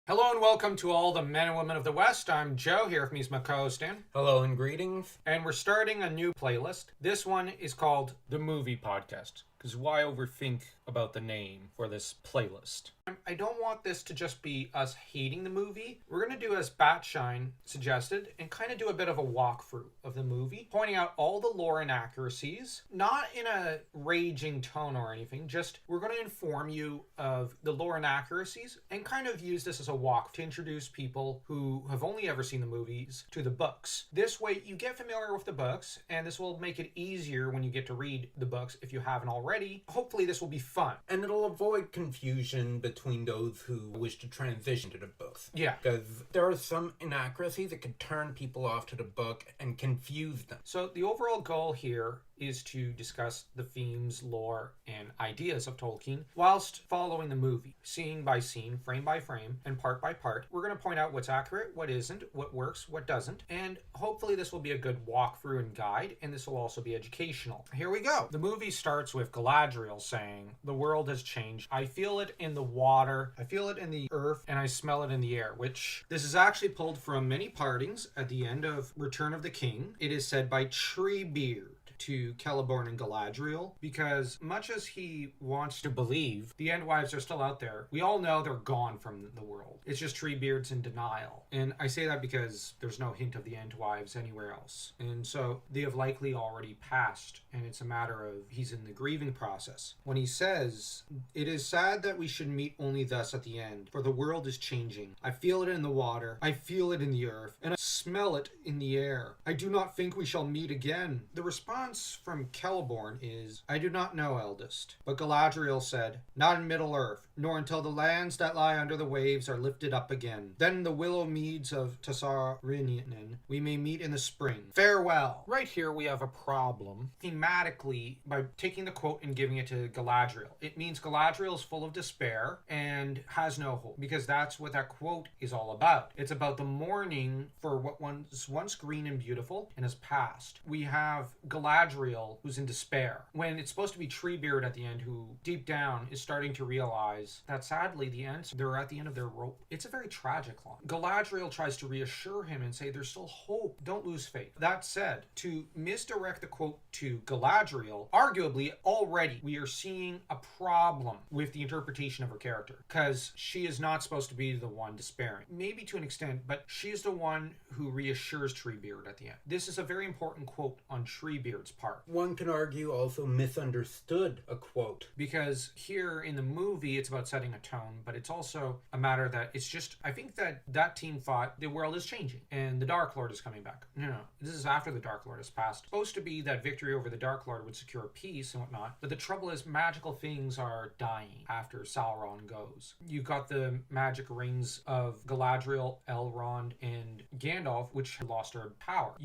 Hello and welcome to all the men and women of the West. I'm Joe, here with me is my co-host Dan. Hello and greetings. And we're starting a new playlist. This one is called The Movie Podcast, because why overthink about the name for this playlist? I don't want this to just be us hating the movie. We're going to do as Batshine suggested and kind of do a bit of a walkthrough of the movie, pointing out all the lore inaccuracies, not in a raging tone or anything, just we're going to inform you of the lore inaccuracies and kind of use this as a walk to introduce people who have only ever seen the movies to the books. This way you get familiar with the books, and this will make it easier when you get to read the books if you haven't already. Hopefully this will be fun. And it'll avoid confusion between those who wish to transition to the books. Yeah. Because there are some inaccuracies that could turn people off to the book and confuse them. So the overall goal here is to discuss the themes, lore, and ideas of Tolkien whilst following the movie, scene by scene, frame by frame, and part by part. We're going to point out what's accurate, what isn't, what works, what doesn't, and hopefully this will be a good walkthrough and guide, and this will also be educational. Here we go. The movie starts with Galadriel saying, "The world has changed. I feel it in the water, I feel it in the earth, and I smell it in the air," which this is actually pulled from many partings at the end of Return of the King. It is said by Treebeard to Celeborn and Galadriel, because much as he wants to believe the Endwives are still out there, we all know they're gone from the world. It's just Treebeard's in denial. And I say that because there's no hint of the Endwives anywhere else. And so they have likely already passed, and it's a matter of he's in the grieving process. When he says, "It is sad that we should meet only thus at the end, for the world is changing. I feel it in the water, I feel it in the earth, and I smell it in the air. I do not think we shall meet again." The response from Celeborn is, "I do not know, eldest." But Galadriel said, "Not in Middle-earth, nor until the lands that lie under the waves are lifted up again. Then in the willow meads of Tasarinin we may meet in the spring. Farewell." Right here we have a problem thematically by taking the quote and giving it to Galadriel. It means Galadriel is full of despair and has no hope, because that's what that quote is all about. It's about the mourning for what was once green and beautiful and has passed. We have Galadriel who's in despair, when it's supposed to be Treebeard at the end, who deep down is starting to realize that sadly they're at the end of their rope. It's a very tragic line. Galadriel tries to reassure him and say there's still hope, don't lose faith. That said, to misdirect the quote to Galadriel, arguably already we are seeing a problem with the interpretation of her character, because she is not supposed to be the one despairing. Maybe to an extent, but she is the one who reassures Treebeard at the end. This is a very important quote on Treebeard's part. One can argue also misunderstood a quote. Because here in the movie, it's about setting a tone, but it's also a matter that it's just, I think that team thought the world is changing and the Dark Lord is coming back. No, this is after the Dark Lord has passed. It's supposed to be that victory over the Dark Lord would secure peace and whatnot, but the trouble is magical things are dying after Sauron goes. You've got the magic rings of Galadriel, Elrond, and Gandalf, which lost their power.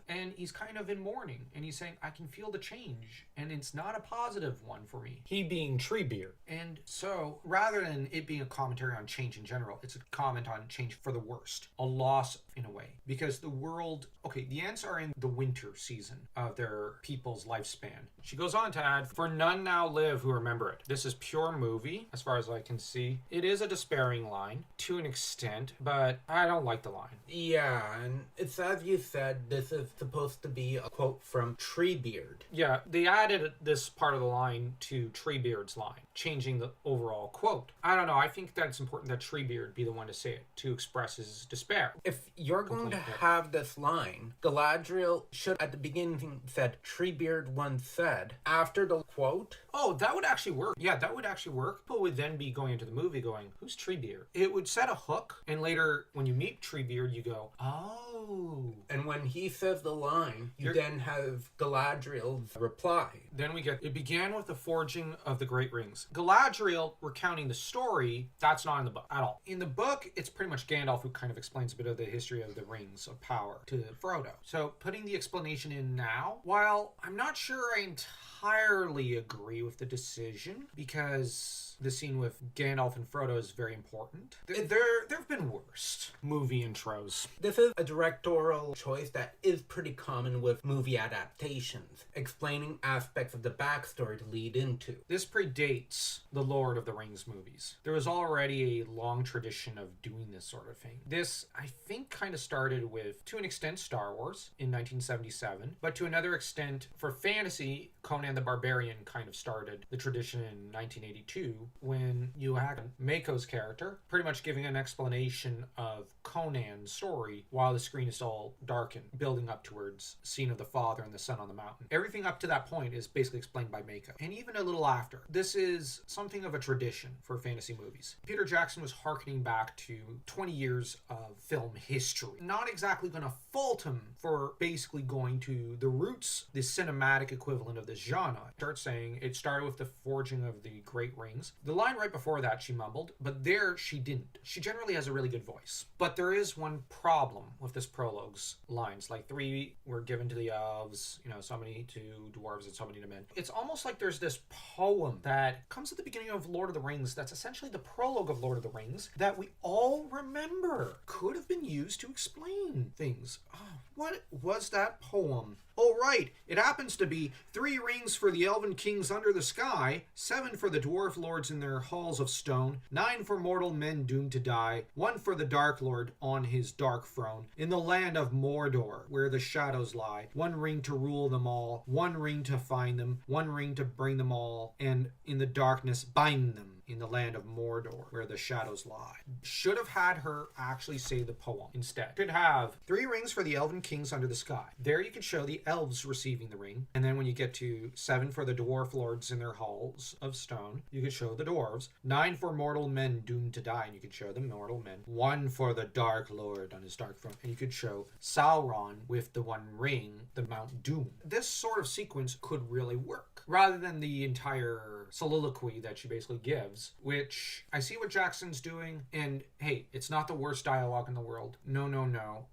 And he's kind of in mourning, and he's saying, "I can feel the change, and it's not a positive one for me." He being Treebeard. And so, rather than it being a commentary on change in general, it's a comment on change for the worst. A loss, in a way. Because the world... Okay, the Ents are in the winter season of their people's lifespan. She goes on to add, "For none now live who remember it." This is pure movie, as far as I can see. It is a despairing line, to an extent, but I don't like the line. Yeah, and it's as you said, this is supposed to be a quote from Treebeard. Yeah, they added this part of the line to Treebeard's line, changing the overall quote. I don't know, I think that it's important that Treebeard be the one to say it, to express his despair. If you're going to have this line, Galadriel should at the beginning said, "Treebeard once said," after the quote. Oh, that would actually work. Yeah, that would actually work. People would then be going into the movie going, "Who's Treebeard?" It would set a hook, and later when you meet Treebeard, you go, "Oh." And when he says the line, you then have Galadriel's reply. Then we get, "It began with the forging of the Great Rings." Galadriel recounting the story, that's not in the book at all. In the book, it's pretty much Gandalf who kind of explains a bit of the history of the Rings of Power to Frodo. So putting the explanation in now, while I'm not sure I entirely agree with the decision, because the scene with Gandalf and Frodo is very important. There have been worse movie intros. This is a directorial choice that is pretty common with movie adaptations. adaptations, explaining aspects of the backstory to lead into. This predates the Lord of the Rings movies. There was already a long tradition of doing this sort of thing. This, I think, kind of started with, to an extent, Star Wars in 1977, but to another extent, for fantasy, Conan the Barbarian kind of started the tradition in 1982 when you had Mako's character pretty much giving an explanation of Conan's story while the screen is still darkened, building up towards scene of the father and the son on the mountain. Everything up to that point is basically explained by Mako, and even a little after. This is something of a tradition for fantasy movies. Peter Jackson was harkening back to 20 years of film history. Not exactly going to fault him for basically going to the roots, the cinematic equivalent of this genre. Start saying it started with the forging of the Great Rings. The line right before that she mumbled, but there she didn't. She generally has a really good voice. But there is one problem with this prologue's lines. Like 3 were given to the elves, so many to dwarves and so many to men. It's almost like there's this poem that comes at the beginning of Lord of the Rings that's essentially the prologue of Lord of the Rings that we all remember. Could have been used to explain things. Oh, what was that poem? Oh, right. It happens to be 3 rings for the elven kings under the sky, 7 for the dwarf lords in their halls of stone, 9 for mortal men doomed to die, 1 for the Dark Lord on his dark throne, in the land of Mordor, where the shadows lie, 1 ring to rule them all, 1 ring to find them, 1 ring to bring them all, and in the darkness bind them. In the land of Mordor, where the shadows lie. Should have had her actually say the poem instead. Could have 3 rings for the elven kings under the sky. There you could show the elves receiving the ring. And then when you get to 7 for the dwarf lords in their halls of stone, you could show the dwarves. 9 for mortal men doomed to die, and you could show the mortal men. 1 for the Dark Lord on his dark throne, and you could show Sauron with the 1 ring, the Mount Doom. This sort of sequence could really work, rather than the entire soliloquy that she basically gives, which I see what Jackson's doing, and hey, it's not the worst dialogue in the world. No.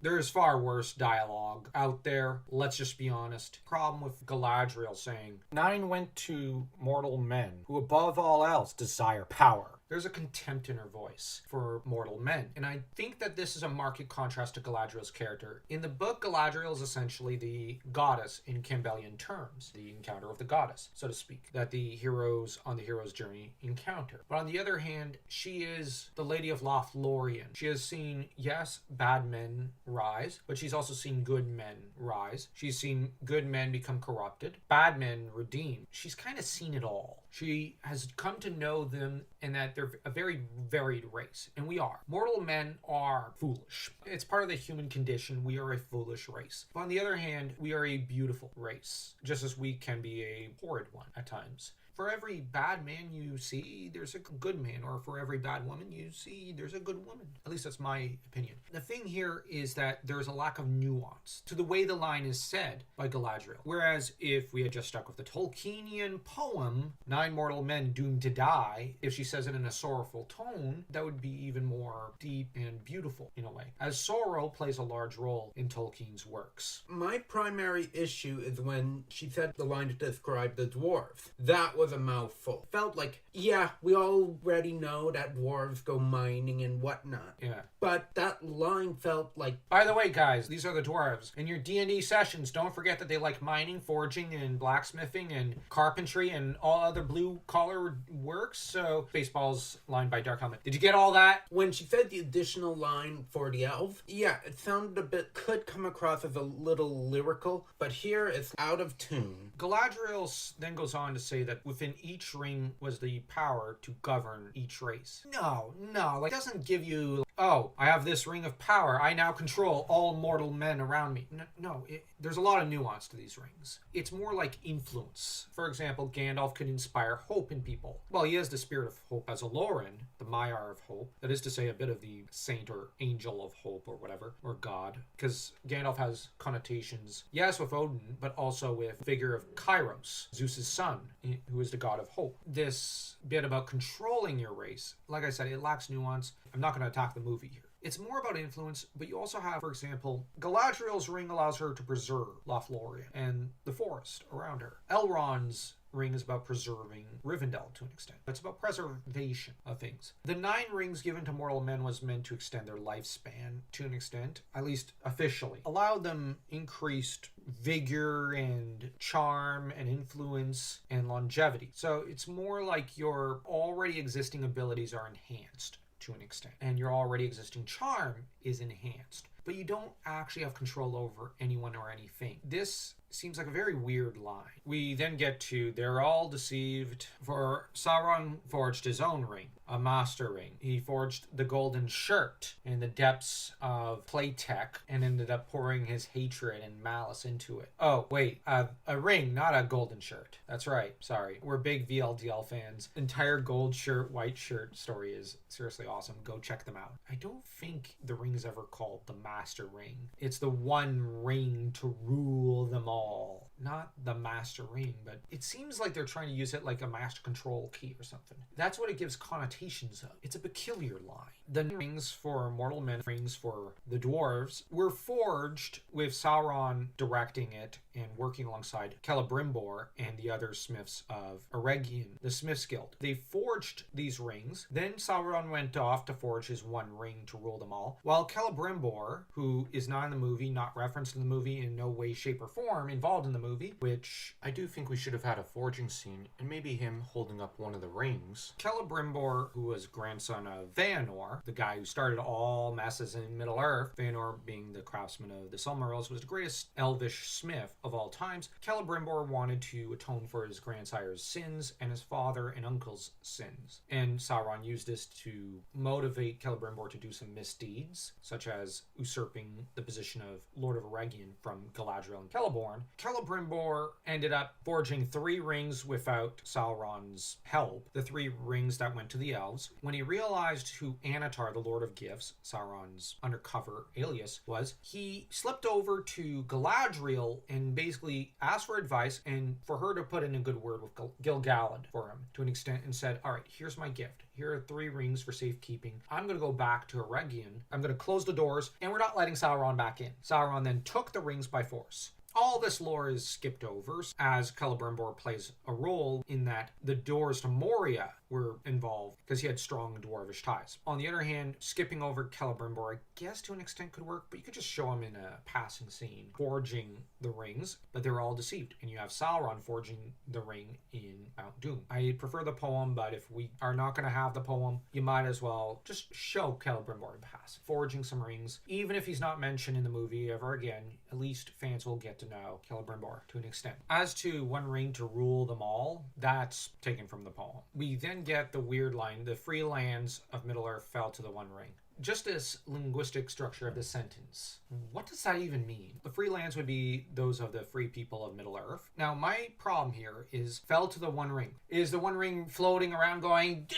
There's far worse dialogue out there. Let's just be honest. Problem with Galadriel saying, 9 went to mortal men, who above all else desire power. There's a contempt in her voice for mortal men. And I think that this is a marked contrast to Galadriel's character. In the book, Galadriel is essentially the goddess in Campbellian terms, the encounter of the goddess, so to speak, that the heroes on the hero's journey encounter. But on the other hand, she is the Lady of Lothlorien. She has seen, yes, bad men rise, but she's also seen good men rise. She's seen good men become corrupted, bad men redeemed. She's kind of seen it all. She has come to know them and that they're a very varied race. And we are. Mortal men are foolish. It's part of the human condition. We are a foolish race. But on the other hand, we are a beautiful race, just as we can be a horrid one at times. For every bad man you see, there's a good man. Or for every bad woman you see, there's a good woman. At least that's my opinion. The thing here is that there's a lack of nuance to the way the line is said by Galadriel. Whereas if we had just stuck with the Tolkienian poem, 9 mortal men doomed to die, if she says it in a sorrowful tone, that would be even more deep and beautiful in a way. As sorrow plays a large role in Tolkien's works. My primary issue is when she said the line to describe the dwarves. That was a mouthful. Felt like, yeah, we already know that dwarves go mining and whatnot. Yeah. But that line felt like... By the way, guys, these are the dwarves. In your D&D sessions, don't forget that they like mining, forging, and blacksmithing, and carpentry, and all other blue-collar works. So, Baseball's line by Dark Helmet. Did you get all that? When she said the additional line for the elves, yeah, it sounded a bit... could come across as a little lyrical, but here it's out of tune. Galadriel then goes on to say that within each ring was the power to govern each race. No, like, it doesn't give you, oh, I have this ring of power, I now control all mortal men around me. No, there's a lot of nuance to these rings. It's more like influence. For example, Gandalf could inspire hope in people. Well, he has the spirit of hope as a Loren, the Maiar of hope. That is to say, a bit of the saint or angel of hope or whatever, or god. Because Gandalf has connotations, yes, with Odin, but also with the figure of Kairos, Zeus's son, who is the god of hope. This bit about controlling your race, like I said, it lacks nuance. I'm not going to attack the movie here. It's more about influence, but you also have, for example, Galadriel's ring allows her to preserve Lothlorien and the forest around her. Elrond's ring is about preserving Rivendell to an extent. It's about preservation of things. The 9 rings given to mortal men was meant to extend their lifespan to an extent, at least officially. Allowed them increased vigor and charm and influence and longevity. So it's more like your already existing abilities are enhanced to an extent, and your already existing charm is enhanced, but you don't actually have control over anyone or anything. This seems like a very weird line. We then get to they're all deceived, for Sauron forged his own ring, a master ring. He forged the golden shirt in the depths of Playtech and ended up pouring his hatred and malice into it. Oh, wait, a ring, not a golden shirt. That's right, sorry. We're big VLDL fans. Entire gold shirt, white shirt story is seriously awesome. Go check them out. I don't think the ring is ever called the master ring. It's the one ring to rule them all. Not the master ring, but it seems like they're trying to use it like a master control key or something. That's what it gives connotations of. It's a peculiar line. The rings for mortal men, rings for the dwarves, were forged with Sauron directing it and working alongside Celebrimbor and the other smiths of Eregion, the Smiths Guild. They forged these rings. Then Sauron went off to forge his one ring to rule them all, while Celebrimbor, who is not in the movie, not referenced in the movie, in no way, shape, or form involved in the movie, which I do think we should have had a forging scene, and maybe him holding up one of the rings. Celebrimbor, who was grandson of Feanor, the guy who started all messes in Middle-earth, Feanor being the craftsman of the Silmarils, was the greatest elvish smith of all times. Celebrimbor wanted to atone for his grandsire's sins and his father and uncle's sins. And Sauron used this to motivate Celebrimbor to do some misdeeds, such as usurping the position of Lord of Eregion from Galadriel and Celeborn. Celebrimbor ended up forging 3 rings without Sauron's help, the 3 rings that went to the elves. When he realized who Annatar, the Lord of Gifts, Sauron's undercover alias, was, he slipped over to Galadriel and basically asked for advice and for her to put in a good word with Gil-galad for him to an extent, and said, all right, here's my gift. Here are 3 rings for safekeeping. I'm going to go back to Eregion. I'm going to close the doors, and we're not letting Sauron back in. Sauron then took the rings by force. All this lore is skipped over, as Celebrimbor plays a role in that the doors to Moria were involved because he had strong dwarvish ties. On the other hand, skipping over Celebrimbor, I guess to an extent could work, but you could just show him in a passing scene forging the rings, but they're all deceived. And you have Sauron forging the ring in Mount Doom. I prefer the poem, but if we are not going to have the poem, you might as well just show Celebrimbor in passing, forging some rings. Even if he's not mentioned in the movie ever again, at least fans will get to know Celebrimbor to an extent. As to one ring to rule them all, that's taken from the poem. We then get the weird line, the free lands of Middle-earth fell to the One Ring. Just this linguistic structure of the sentence. What does that even mean? The free lands would be those of the free people of Middle-earth. Now, my problem here is fell to the One Ring. Is the One Ring floating around going, do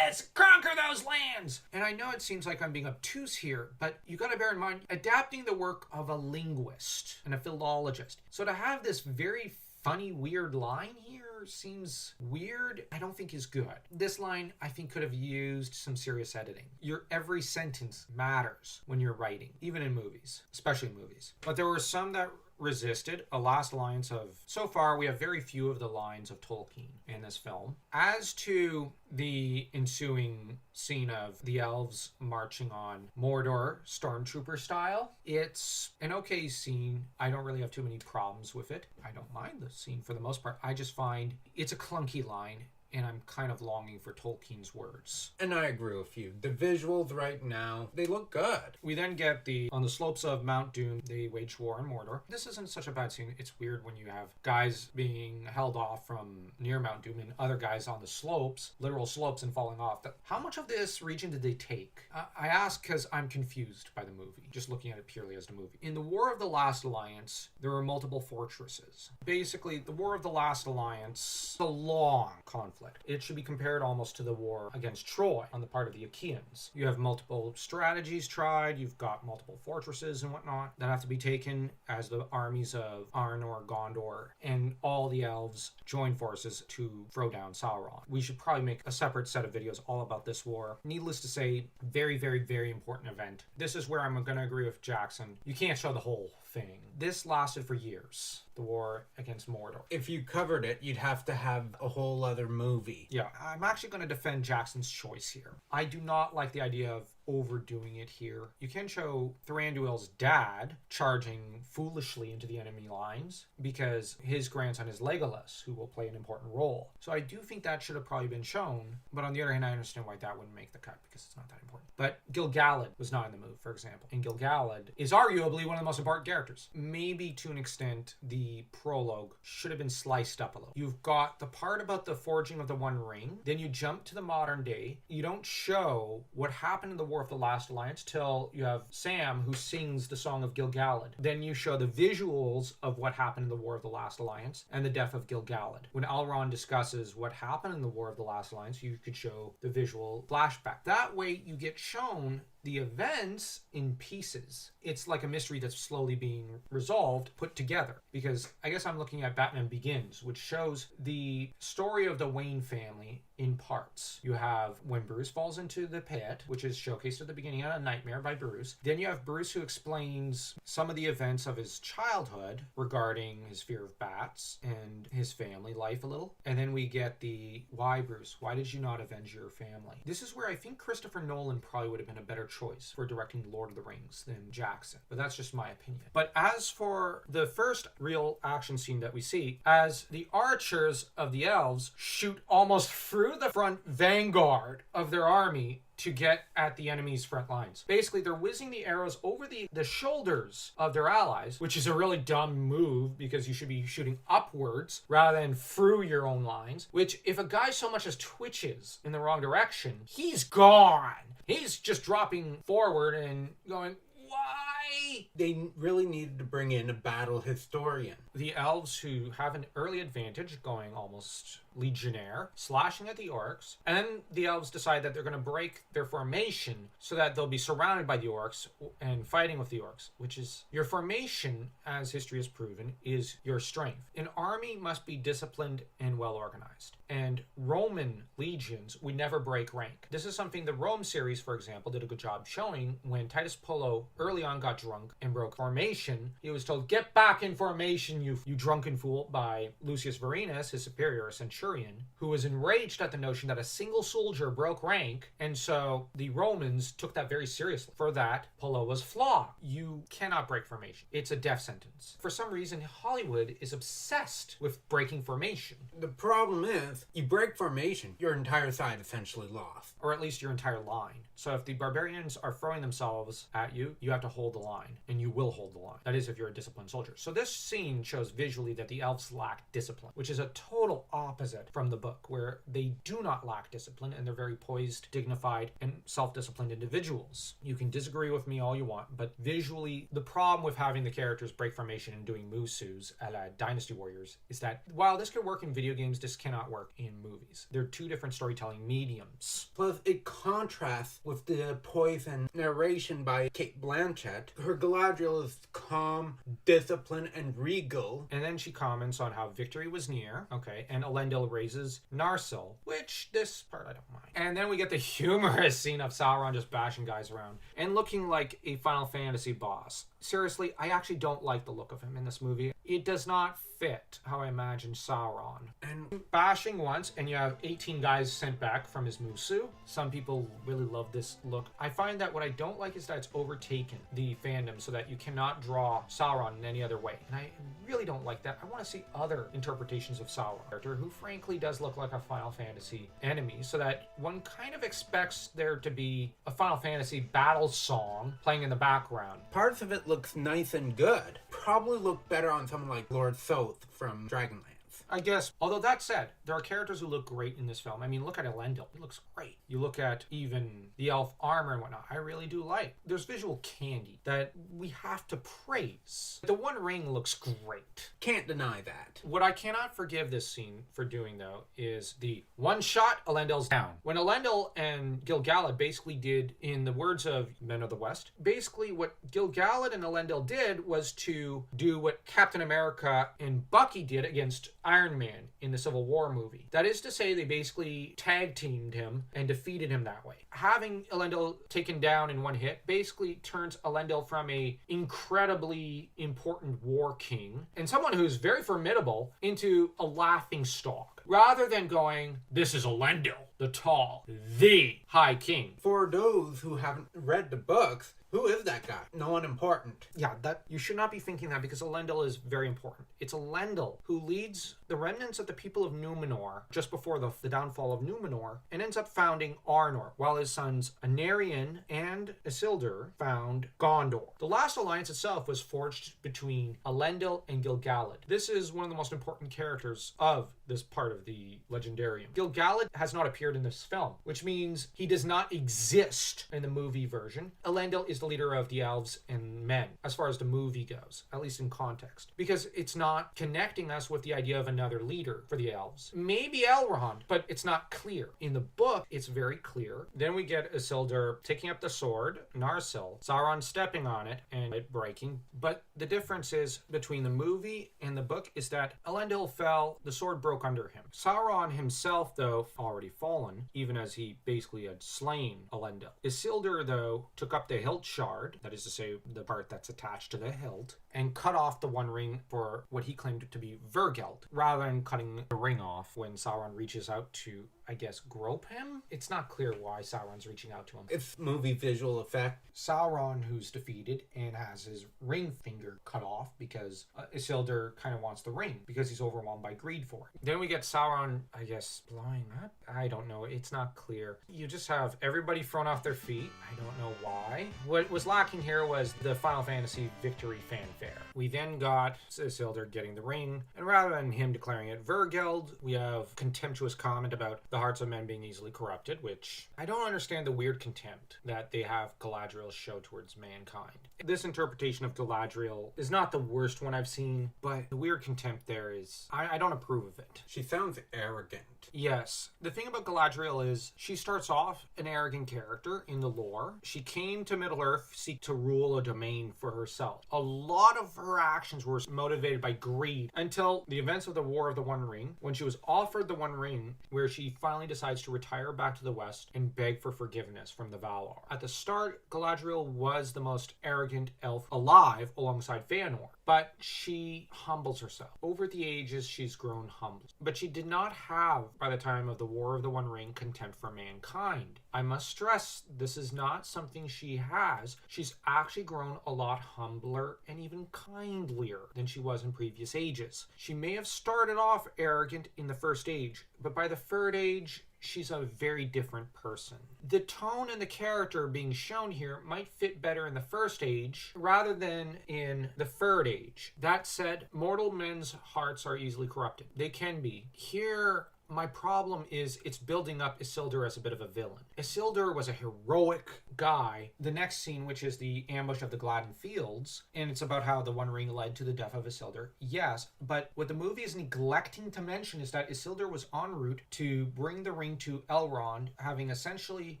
this! Conquer those lands! And I know it seems like I'm being obtuse here, but you gotta bear in mind, adapting the work of a linguist and a philologist. So to have this very funny, weird line here seems weird. I don't think is good. This line, I think, could have used some serious editing. Your every sentence matters when you're writing, even in movies, especially movies. But there were some that resisted. A last lines of, so far we have very few of the lines of Tolkien in this film. As to the ensuing scene of the elves marching on Mordor stormtrooper style, it's an okay scene. I don't really have too many problems with it. I don't mind the scene for the most part. I just find it's a clunky line, and I'm kind of longing for Tolkien's words. And I agree with you. The visuals right now, they look good. We then get on the slopes of Mount Doom, they wage war in Mordor. This isn't such a bad scene. It's weird when you have guys being held off from near Mount Doom and other guys on the slopes, literal slopes, and falling off. How much of this region did they take? I ask because I'm confused by the movie, just looking at it purely as the movie. In the War of the Last Alliance, there were multiple fortresses. Basically, the War of the Last Alliance is a long conflict. It should be compared almost to the war against Troy on the part of the Achaeans. You have multiple strategies tried, you've got multiple fortresses and whatnot that have to be taken as the armies of Arnor, Gondor, and all the elves join forces to throw down Sauron. We should probably make a separate set of videos all about this war. Needless to say, very, very, very important event. This is where I'm going to agree with Jackson. You can't show the whole thing. This lasted for years. the war against Mordor. If you covered it, you'd have to have a whole other movie. Yeah, I'm actually going to defend Jackson's choice here. I do not like the idea of overdoing it here. You can show Thranduil's dad charging foolishly into the enemy lines because his grandson is Legolas, who will play an important role. So I do think that should have probably been shown, but on the other hand, I understand why that wouldn't make the cut because it's not that important. But Gil-galad was not in the movie, for example, and Gil-galad is arguably one of the most important characters. Maybe to an extent, the prologue should have been sliced up a little. You've got the part about the forging of the One Ring, then you jump to the modern day. You don't show what happened in the War of the Last Alliance till you have Sam who sings the song of Gil-galad. Then you show the visuals of what happened in the War of the Last Alliance and the death of Gil-galad. When Elrond discusses what happened in the War of the Last Alliance, you could show the visual flashback. That way you get shown the events in pieces. It's like a mystery that's slowly being resolved, put together. Because I guess I'm looking at Batman Begins, which shows the story of the Wayne family in parts. You have when Bruce falls into the pit, which is showcased at the beginning of A Nightmare by Bruce. Then you have Bruce who explains some of the events of his childhood regarding his fear of bats and his family life a little. And then we get the why, Bruce, why did you not avenge your family? This is where I think Christopher Nolan probably would have been a better choice for directing Lord of the Rings than Jackson. But that's just my opinion. But as for the first real action scene that we see, as the archers of the elves shoot almost through the front vanguard of their army to get at the enemy's front lines. Basically, they're whizzing the arrows over the shoulders of their allies, which is a really dumb move because you should be shooting upwards rather than through your own lines, which if a guy so much as twitches in the wrong direction, he's gone. He's just dropping forward and going, why? They really needed to bring in a battle historian. The elves who have an early advantage going almost legionnaire, slashing at the orcs, and then the elves decide that they're going to break their formation so that they'll be surrounded by the orcs and fighting with the orcs, which is your formation, as history has proven, is your strength. An army must be disciplined and well organized. And Roman legions would never break rank. This is something the Rome series, for example, did a good job showing. When Titus Pullo early on got drunk and broke formation, he was told, "Get back in formation, you drunken fool," by Lucius Vorenus, his superior, a centurion, who was enraged at the notion that a single soldier broke rank, and so the Romans took that very seriously. For that, Pullo was flogged. You cannot break formation. It's a death sentence. For some reason, Hollywood is obsessed with breaking formation. The problem is, you break formation, your entire side essentially lost. Or at least your entire line. So if the barbarians are throwing themselves at you, you have to hold the line, and you will hold the line. That is if you're a disciplined soldier. So this scene shows visually that the elves lack discipline, which is a total opposite from the book, where they do not lack discipline, and they're very poised, dignified, and self-disciplined individuals. You can disagree with me all you want, but visually, the problem with having the characters break formation and doing musus a la Dynasty Warriors is that while this could work in video games, this cannot work in movies. They're two different storytelling mediums. Plus, it contrasts with the poise and narration by Cate Blanchett. Her Galadriel is calm, disciplined, and regal. And then she comments on how victory was near, okay, and Elendil raises Narsil, which this part I don't mind. And then we get the humorous scene of Sauron just bashing guys around and looking like a Final Fantasy boss. Seriously, I actually don't like the look of him in this movie. It does not fit how I imagine Sauron. And bashing once, and you have 18 guys sent back from his Musu. Some people really love this look. I find that what I don't like is that it's overtaken the fandom so that you cannot draw Sauron in any other way. And I really don't like that. I want to see other interpretations of Sauron, who frankly does look like a Final Fantasy enemy, so that one kind of expects there to be a Final Fantasy battle song playing in the background. Parts of it looks nice and good. Probably look better on someone like Lord Soth from Dragonlance. I guess, although that said, there are characters who look great in this film. I mean, look at Elendil. He looks great. You look at even the elf armor and whatnot. I really do like. There's visual candy that we have to praise. The One Ring looks great. Can't deny that. What I cannot forgive this scene for doing, though, is the one shot, Elendil's down. When Elendil and Gil-galad basically did, in the words of Men of the West, basically what Gil-galad and Elendil did was to do what Captain America and Bucky did against Iron Man in the Civil War movie. That is to say, they basically tag teamed him and defeated him that way. Having Elendil taken down in one hit basically turns Elendil from a incredibly important war king and someone who's very formidable into a laughing stock. Rather than going, this is Elendil, the tall, the High King. For those who haven't read the books, who is that guy? No one important. Yeah, that you should not be thinking that because Elendil is very important. It's Elendil who leads the remnants of the people of Numenor just before the downfall of Numenor and ends up founding Arnor, while his sons Anarion and Isildur found Gondor. The last alliance itself was forged between Elendil and Gil-galad. This is one of the most important characters of this part of the Legendarium. Gil-galad has not appeared in this film, which means he does not exist in the movie version. Elendil is the leader of the elves and men, as far as the movie goes, at least in context, because it's not connecting us with the idea of another leader for the elves. Maybe Elrond, but it's not clear. In the book, it's very clear. Then we get Isildur taking up the sword, Narsil, Sauron stepping on it and it breaking. But the difference is between the movie and the book is that Elendil fell, the sword broke under him. Sauron himself, though, already fallen, even as he basically had slain Elendil. Isildur, though, took up the hilt shard, that is to say, the part that's attached to the hilt, and cut off the One Ring for what he claimed to be Vergeld, rather than cutting the ring off when Sauron reaches out to, I guess, grope him? It's not clear why Sauron's reaching out to him. It's movie visual effect. Sauron, who's defeated and has his ring finger cut off because Isildur kind of wants the ring because he's overwhelmed by greed for it. Then we get Sauron, I guess, blowing up? I don't know. It's not clear. You just have everybody thrown off their feet. I don't know why. What was lacking here was the Final Fantasy victory fanfare. We then got Isildur getting the ring, and rather than him declaring it Vergeld, we have contemptuous comment about the hearts of men being easily corrupted, which I don't understand the weird contempt that they have Galadriel show towards mankind. This interpretation of Galadriel is not the worst one I've seen, but the weird contempt there is, I don't approve of it. She sounds arrogant. Yes. The thing about Galadriel is she starts off an arrogant character in the lore. She came to Middle-earth seek to rule a domain for herself. A lot of her actions were motivated by greed until the events of the War of the One Ring, when she was offered the One Ring, where she finally decides to retire back to the west and beg for forgiveness from the Valar. At the start, Galadriel was the most arrogant elf alive alongside Feanor, but she humbles herself. Over the ages, she's grown humble. But she did not have, by the time of the War of the One Ring, contempt for mankind. I must stress, this is not something she has. She's actually grown a lot humbler and even kindlier than she was in previous ages. She may have started off arrogant in the first age, but by the third age, she's a very different person. The tone and the character being shown here might fit better in the first age rather than in the third age. That said, mortal men's hearts are easily corrupted. They can be. Here, my problem is it's building up Isildur as a bit of a villain. Isildur was a heroic guy. The next scene, which is the ambush of the Gladden Fields, and it's about how the One Ring led to the death of Isildur. Yes, but what the movie is neglecting to mention is that Isildur was en route to bring the ring to Elrond, having essentially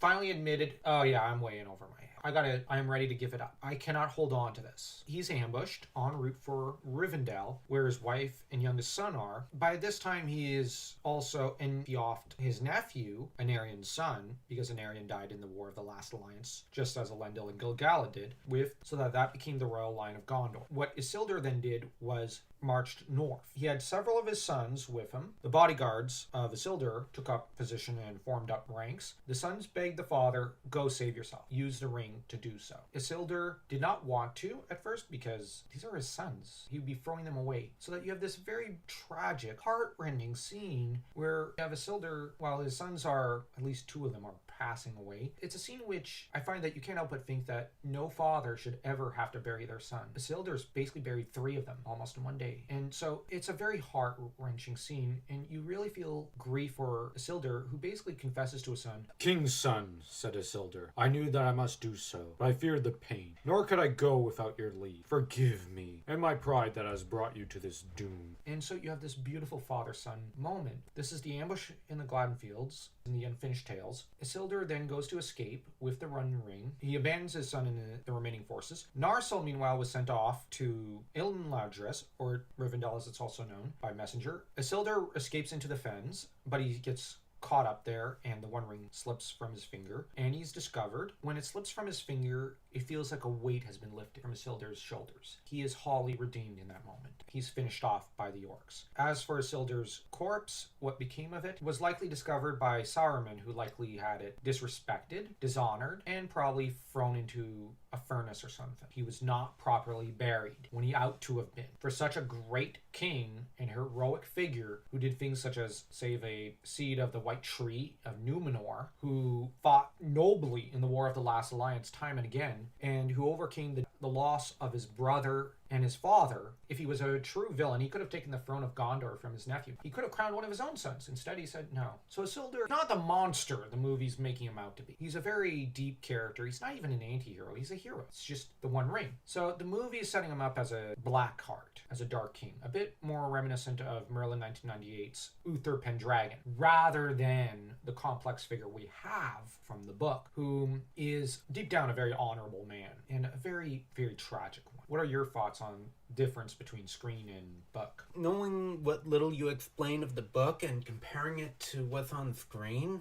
finally admitted, oh yeah, I'm way in over my head. I am ready to give it up. I cannot hold on to this. He's ambushed en route for Rivendell, where his wife and youngest son are. By this time, he is also Enfioft, his nephew, Anarion's son, because Anarion died in the War of the Last Alliance, just as Elendil and Gil-galad did, so that became the royal line of Gondor. What Isildur then did was marched north. He had several of his sons with him. The bodyguards of Isildur took up position and formed up ranks. The sons begged the father, go save yourself. Use the ring to do so. Isildur did not want to at first because these are his sons. He would be throwing them away. So that you have this very tragic, heart-rending scene where you have Isildur, while his sons are, at least two of them are passing away. It's a scene which I find that you can't help but think that no father should ever have to bury their son. Isildur's basically buried three of them almost in one day. And so it's a very heart-wrenching scene, and you really feel grief for Isildur, who basically confesses to his son. King's son, said Isildur, I knew that I must do so, but I feared the pain, nor could I go without your leave. Forgive me, and my pride that has brought you to this doom. And so you have this beautiful father-son moment. This is the ambush in the Gladden Fields, in the Unfinished Tales. Isildur Isildur then goes to escape with the One Ring. He abandons his son and the remaining forces. Narsil, meanwhile, was sent off to Ilmadris, or Rivendell as it's also known, by messenger. Isildur escapes into the fens, but he gets caught up there and the One Ring slips from his finger and he's discovered. When it slips from his finger, it feels like a weight has been lifted from Isildur's shoulders. He is wholly redeemed in that moment. He's finished off by the orcs. As for Isildur's corpse, what became of it was likely discovered by Sauron, who likely had it disrespected, dishonored, and probably thrown into a furnace or something. He was not properly buried when he ought to have been. For such a great king and heroic figure who did things such as save a seed of the White Tree of Numenor, who fought nobly in the War of the Last Alliance time and again, and who overcame the loss of his brother and his father. If he was a true villain, he could have taken the throne of Gondor from his nephew. He could have crowned one of his own sons. Instead, he said no. So Isildur, not the monster the movie's making him out to be. He's a very deep character. He's not even an anti-hero. He's a hero. It's just the One Ring. So the movie is setting him up as a black heart, as a dark king. A bit more reminiscent of Merlin 1998's Uther Pendragon, rather than the complex figure we have from the book, who is deep down a very honorable man and a very, very tragic one. What are your thoughts on difference between screen and book? Knowing what little you explain of the book and comparing it to what's on screen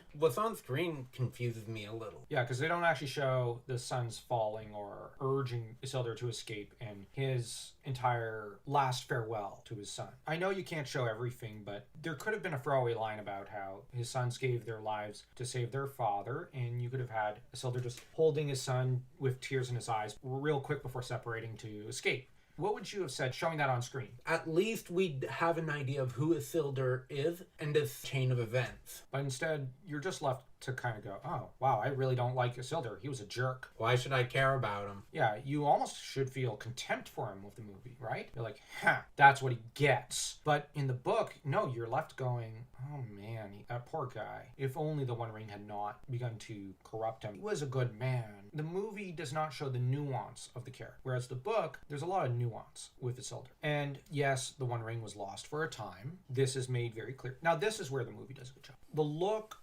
confuses me a little. Yeah, because they don't actually show the suns falling or urging Isildur to escape and his entire last farewell to his son. I know you can't show everything, but there could have been a throwaway line about how his sons gave their lives to save their father, and you could have had Isildur just holding his son with tears in his eyes real quick before separating to escape. What would you have said showing that on screen? At least we'd have an idea of who Isildur is and this chain of events. But instead, you're just left to kind of go, oh, wow, I really don't like Isildur. He was a jerk. Why should I care about him? Yeah, you almost should feel contempt for him with the movie, right? You're like, that's what he gets. But in the book, no, you're left going, oh man, that poor guy. If only the One Ring had not begun to corrupt him. He was a good man. The movie does not show the nuance of the character, whereas the book, there's a lot of nuance with Isildur. And yes, the One Ring was lost for a time. This is made very clear. Now, this is where the movie does a good job.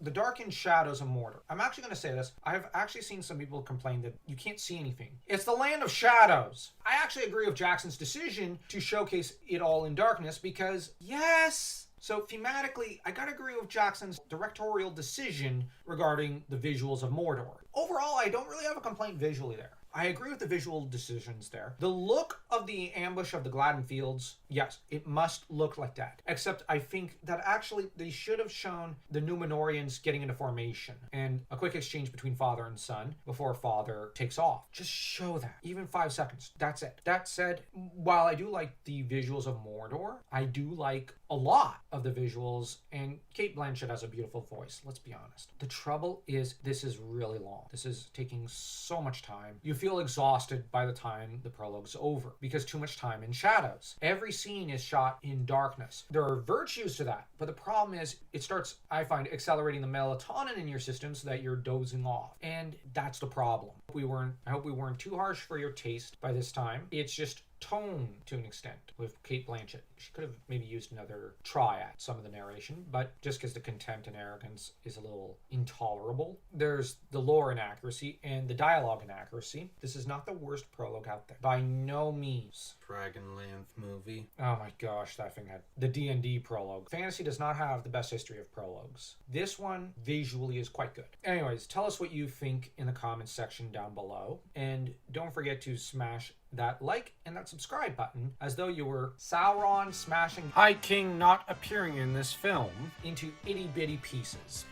The darkened shadows of Mordor. I'm actually going to say this. I've actually seen some people complain that you can't see anything. It's the land of shadows. I actually agree with Jackson's decision to showcase it all in darkness because, yes. So thematically, I gotta agree with Jackson's directorial decision regarding the visuals of Mordor. Overall, I don't really have a complaint visually there. I agree with the visual decisions there. The look of the ambush of the Gladden Fields, yes, it must look like that. Except I think that actually they should have shown the Numenorians getting into formation and a quick exchange between father and son before father takes off. Just show that. Even 5 seconds. That's it. That said, while I do like the visuals of Mordor, I do like a lot of the visuals, and Cate Blanchett has a beautiful voice, let's be honest. The trouble is this is really long. This is taking so much time. You feel exhausted by the time the prologue's over because too much time in shadows. Every scene is shot in darkness. There are virtues to that, but the problem is it starts, I find, accelerating the melatonin in your system so that you're dozing off. And that's the problem. I hope we weren't too harsh for your taste by this time. It's just tone to an extent with Cate Blanchett. She could have maybe used another try at some of the narration, but just because the contempt and arrogance is a little intolerable. There's the lore inaccuracy and the dialogue inaccuracy. This is not the worst prologue out there. By no means. Dragonlance movie. Oh my gosh, that thing had the D&D prologue. Fantasy does not have the best history of prologues. This one visually is quite good. Anyways, tell us what you think in the comments section down below. And don't forget to smash that like and that subscribe button as though you were Sauron smashing High King not appearing in this film into itty bitty pieces.